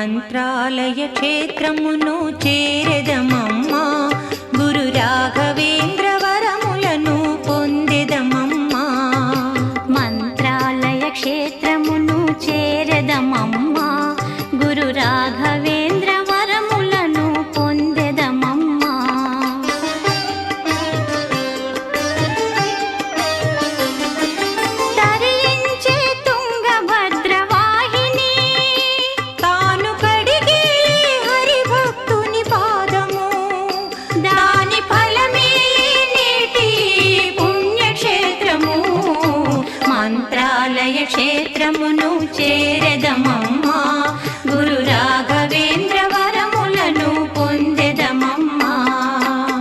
మంత్రాలయ క్షేత్రమును చేరెదమమ్మా గురు రాఘవేంద్ర వరములను పొందెదమమ్మా మంత్రాలయ క్షేత్రమును చేరెదమమ్మా గురు రాఘవేంద్ర వరములను పొందెదమమ్మా తరించే తుంగభద్ర వాహిని తాను కడిగే హరిభక్తుని పాదము దాని ఫలమే నేటి పుణ్యక్షేత్రము మంత్రాలయ క్షేత్రమును